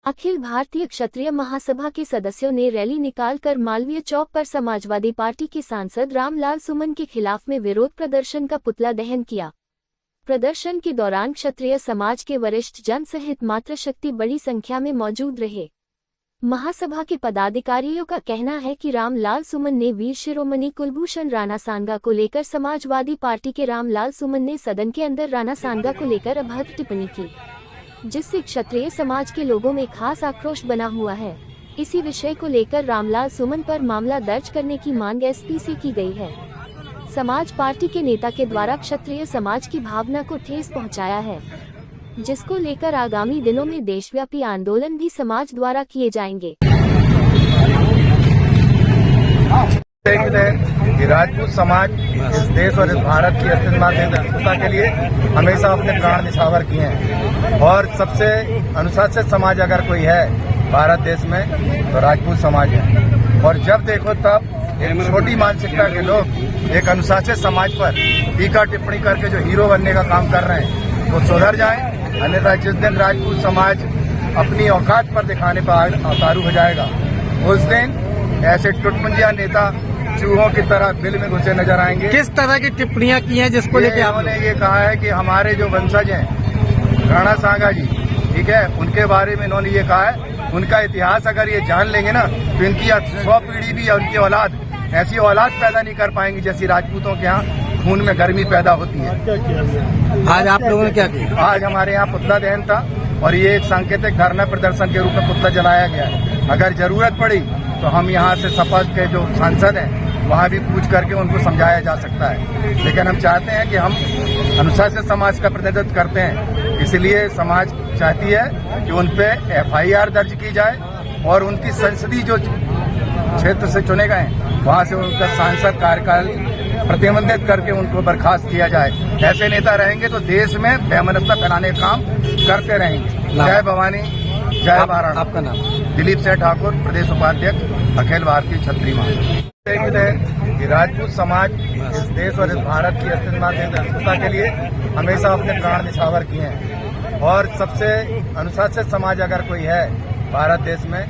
अखिल भारतीय क्षत्रिय महासभा के सदस्यों ने रैली निकालकर मालवीय चौक पर समाजवादी पार्टी के सांसद रामलाल सुमन के खिलाफ में विरोध प्रदर्शन का पुतला दहन किया। प्रदर्शन के दौरान क्षत्रिय समाज के वरिष्ठ जन सहित मातृशक्ति बड़ी संख्या में मौजूद रहे। महासभा के पदाधिकारियों का कहना है कि रामलाल सुमन ने वीर शिरोमणि कुलभूषण राणा सांगा को लेकर समाजवादी पार्टी के रामलाल सुमन ने सदन के अंदर राणा सांगा को लेकर अभद्र टिप्पणी की, जिससे क्षत्रिय समाज के लोगों में खास आक्रोश बना हुआ है। इसी विषय को लेकर रामलाल सुमन पर मामला दर्ज करने की मांग एसपी से की गई है। समाज पार्टी के नेता के द्वारा क्षत्रिय समाज की भावना को ठेस पहुंचाया है, जिसको लेकर आगामी दिनों में देशव्यापी आंदोलन भी समाज द्वारा किए जाएंगे। कि राजपूत समाज इस देश और इस भारत की अस्तित्वता के लिए हमेशा अपने प्राण निछावर किए हैं और सबसे अनुशासित समाज अगर कोई है भारत देश में तो राजपूत समाज है। और जब देखो तब एक छोटी मानसिकता के लोग एक अनुशासित समाज पर टीका टिप्पणी करके जो हीरो बनने का काम कर रहे हैं वो सुधर जाए, अन्यथा जिस दिन राजपूत समाज अपनी औकात पर दिखाने पर उतारू हो जाएगा उस दिन ऐसे टुटमुंजिया नेता चूहों की तरह बिल में घुसे नजर आएंगे। किस तरह की टिप्पणियां की हैं जिसको लेकर उन्होंने ये कहा है कि हमारे जो वंशज हैं राणा सांगा जी, ठीक है, उनके बारे में इन्होंने ये कहा है उनका इतिहास अगर ये जान लेंगे ना तो इनकी 100 पीढ़ी भी उनकी औलाद ऐसी औलाद पैदा नहीं कर पाएंगी जैसी राजपूतों के यहाँ खून में गर्मी पैदा होती है। आज आप लोगों ने क्या किया? आज हमारे यहाँ पुतला दहन था और ये एक सांकेतिक धरना प्रदर्शन के रूप में पुतला जलाया गया है। अगर जरूरत पड़ी तो हम यहाँ से सपा के जो सांसद हैं वहाँ भी पूछ करके उनको समझाया जा सकता है, लेकिन हम चाहते हैं कि हम अनुशासित समाज का प्रतिनिधित्व करते हैं, इसलिए समाज चाहती है कि उन पे FIR दर्ज की जाए और उनकी संसदीय जो क्षेत्र से चुने गए वहाँ से उनका सांसद कार्यकाल प्रतिबंधित करके उनको बर्खास्त किया जाए। ऐसे नेता रहेंगे तो देश में वैमनस्यता फैलाने का काम करते रहेंगे। जय भवानी, जय भारत। आपका नाम? दिलीप सिंह ठाकुर, प्रदेश उपाध्यक्ष अखिल भारतीय क्षत्रिय महासभा। कि राजपूत समाज इस देश और इस भारत की अस्तित्वता के लिए हमेशा अपने प्राण निछावर किए हैं और सबसे अनुशासित समाज अगर कोई है भारत देश में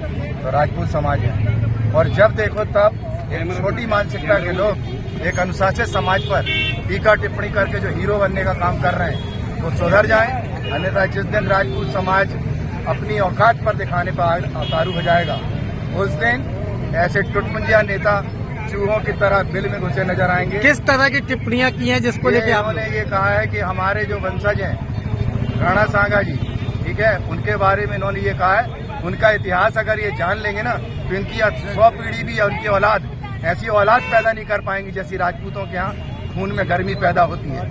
तो राजपूत समाज है। और जब देखो तब एक छोटी मानसिकता के लोग एक अनुशासित समाज पर टीका टिप्पणी करके जो हीरो बनने का काम कर रहे हैं वो सुधर जाए, अन्यथा जिस दिन राजपूत समाज अपनी औकात पर दिखाने पर उतारू हो जाएगा उस दिन ऐसे टुटमुंजिया नेता चूहों की तरह बिल में घुसे नजर आएंगे। किस तरह की टिप्पणियां की हैं जिसको लेकर उन्होंने ये कहा है कि हमारे जो वंशज हैं राणा सांगा जी, ठीक है, उनके बारे में इन्होंने ये कहा है उनका इतिहास अगर ये जान लेंगे ना तो इनकी 100 पीढ़ी भी उनकी औलाद ऐसी औलाद पैदा नहीं कर पाएंगी जैसी राजपूतों के यहाँ खून में गर्मी पैदा होती है।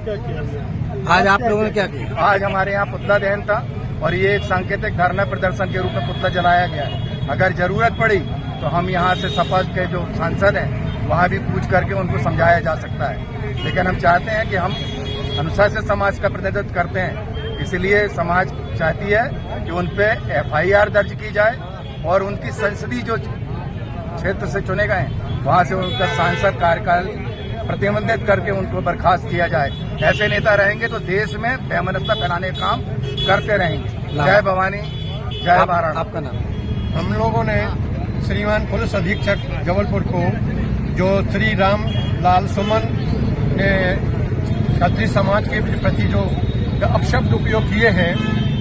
आज आप लोगों ने क्या किया? आज हमारे यहाँ पुतला दहन था और ये एक सांकेतिक धरना प्रदर्शन के रूप में पुतला जलाया गया है। अगर जरूरत पड़ी तो हम यहाँ से सपा के जो सांसद हैं वहाँ भी पूछ करके उनको समझाया जा सकता है, लेकिन हम चाहते हैं कि हम अनुशासित समाज का प्रतिनिधित्व करते हैं, इसलिए समाज चाहती है कि उन पे FIR दर्ज की जाए और उनकी संसदीय जो क्षेत्र से चुने गए वहाँ से उनका सांसद कार्यकाल प्रतिबंधित करके उनको बर्खास्त किया जाए। ऐसे नेता रहेंगे तो देश में वैमनस्यता फैलाने का काम करते रहेंगे। जय भवानी, जय भारत। आपका नाम? हम लोगों ने श्रीमान पुलिस अधीक्षक जबलपुर को जो श्री रामलाल सुमन ने क्षत्रिय समाज के प्रति जो अपशब्द उपयोग किए हैं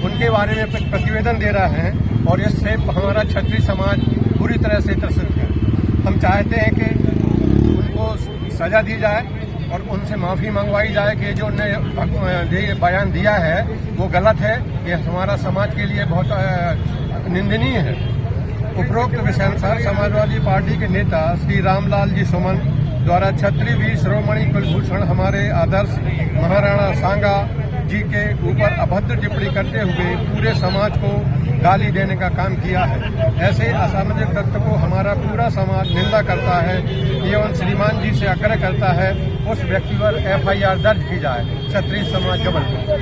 उनके बारे में प्रतिवेदन दे रहा है और इससे हमारा क्षत्रिय समाज पूरी तरह से त्रसित है। हम चाहते हैं कि उनको सजा दी जाए और उनसे माफ़ी मंगवाई जाए कि जो उन्होंने बयान दिया है वो गलत है, ये हमारा समाज के लिए बहुत निंदनीय है। उपरोक्त विषयानुसार समाजवादी पार्टी के नेता श्री रामलाल जी सुमन द्वारा क्षत्रिय वीर शिरोमणि कुलभूषण हमारे आदर्श महाराणा सांगा जी के ऊपर अभद्र टिप्पणी करते हुए पूरे समाज को गाली देने का काम किया है। ऐसे असामाजिक तत्व को हमारा पूरा समाज निंदा करता है एवं श्रीमान जी से आग्रह करता है उस व्यक्ति पर FIR दर्ज की जाए। क्षत्रिय समाज जबलपुर।